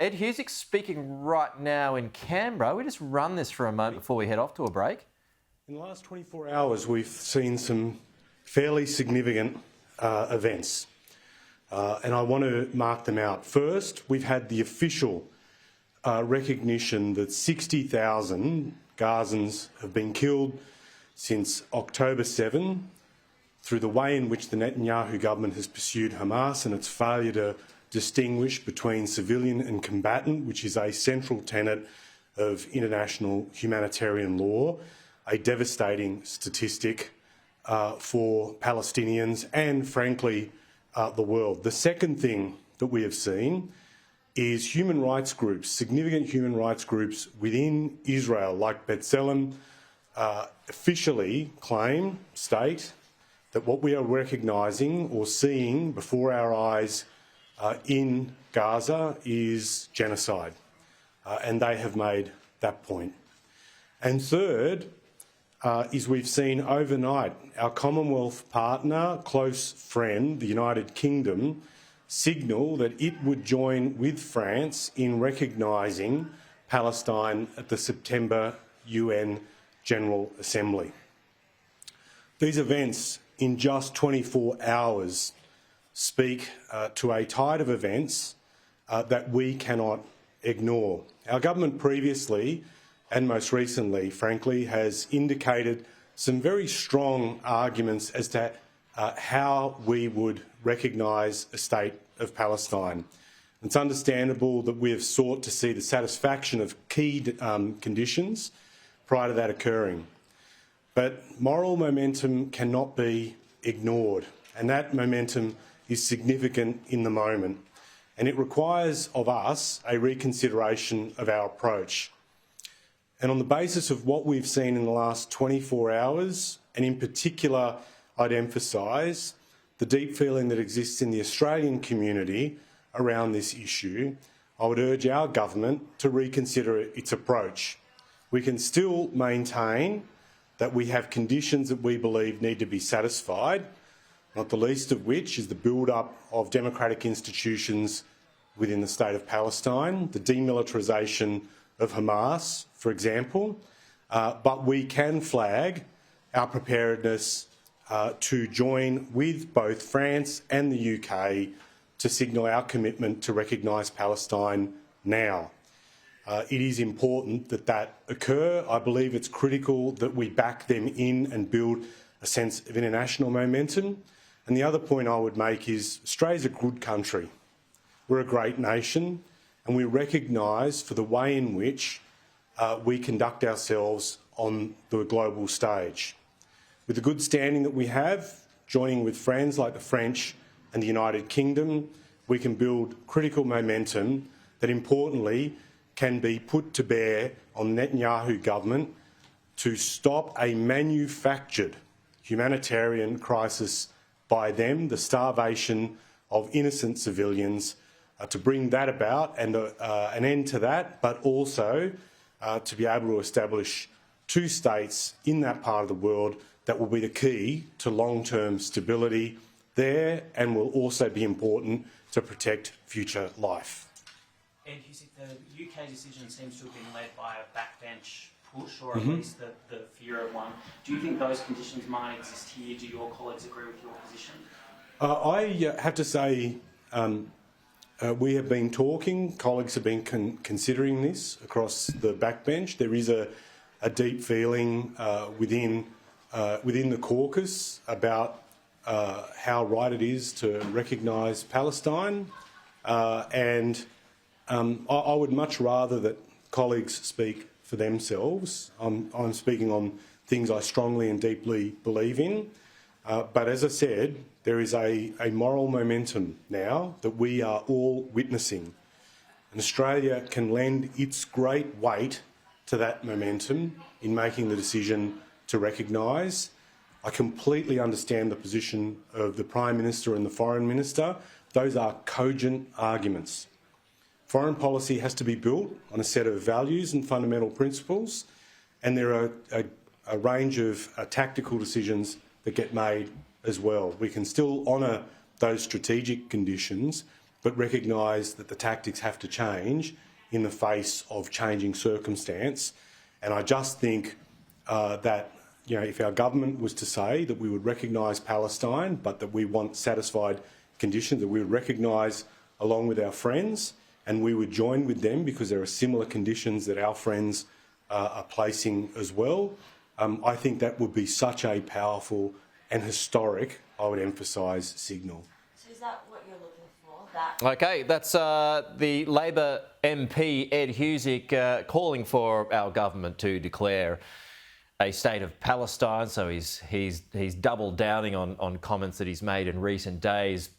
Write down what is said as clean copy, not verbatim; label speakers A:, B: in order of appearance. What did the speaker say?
A: Ed Husic speaking right now in Canberra. We just run this for a moment before we head off to a break.
B: In the last 24 hours, we've seen some fairly significant events, and I want to mark them out. First, we've had the official recognition that 60,000 Gazans have been killed since October 7 through the way in which the Netanyahu government has pursued Hamas and its failure to distinguish between civilian and combatant, which is a central tenet of international humanitarian law, a devastating statistic for Palestinians and, frankly, the world. The second thing that we have seen is human rights groups, significant human rights groups within Israel, like B'Tselem, officially state that what we are recognising or seeing before our eyes in Gaza is genocide, and they have made that point. And third is we've seen overnight our Commonwealth partner, close friend, the United Kingdom, signal that it would join with France in recognising Palestine at the September UN General Assembly. These events in just 24 hours speak to a tide of events that we cannot ignore. Our government previously and most recently, frankly, has indicated some very strong arguments as to how we would recognise a state of Palestine. It's understandable that we have sought to see the satisfaction of key conditions prior to that occurring. But moral momentum cannot be ignored, and that momentum is significant in the moment, and it requires of us a reconsideration of our approach. And on the basis of what we've seen in the last 24 hours, and in particular, I'd emphasise the deep feeling that exists in the Australian community around this issue, I would urge our government to reconsider its approach. We can still maintain that we have conditions that we believe need to be satisfied, not the least of which is the build-up of democratic institutions within the state of Palestine, the demilitarisation of Hamas, for example, but we can flag our preparedness to join with both France and the UK to signal our commitment to recognise Palestine now. It is important that that occur. I believe it's critical that we back them in and build a sense of international momentum. And the other point I would make is Australia's a good country. We're a great nation, and we recognise for the way in which we conduct ourselves on the global stage. With the good standing that we have, joining with friends like the French and the United Kingdom, we can build critical momentum that importantly can be put to bear on the Netanyahu government to stop a manufactured humanitarian crisis by them, the starvation of innocent civilians, to bring that about and an end to that, but also to be able to establish two states in that part of the world that will be the key to long-term stability there and will also be important to protect future life.
C: Ed Husic, the UK decision seems to have been led by a backbench push, or at least the fear of one. Do you think those conditions might exist here? Do your colleagues agree with your position?
B: I have to say we have been talking, colleagues have been considering this across the backbench. There is a deep feeling within the caucus about how right it is to recognise Palestine, and I would much rather that colleagues speak for themselves. I'm speaking on things I strongly and deeply believe in, but as I said, there is a moral momentum now that we are all witnessing, and Australia can lend its great weight to that momentum in making the decision to recognise. I completely understand the position of the Prime Minister and the Foreign Minister. Those are cogent arguments. Foreign policy has to be built on a set of values and fundamental principles, and there are a range of tactical decisions that get made as well. We can still honour those strategic conditions but recognise that the tactics have to change in the face of changing circumstance. And I just think that, if our government was to say that we would recognise Palestine, but that we want satisfied conditions, that we would recognise along with our friends, and we would join with them because there are similar conditions that our friends are placing as well, I think that would be such a powerful and historic, I would emphasise, signal.
D: So is that what you're looking for? That
A: Okay, that's the Labor MP Ed Husic calling for our government to declare a state of Palestine. So he's double downing on comments that he's made in recent days.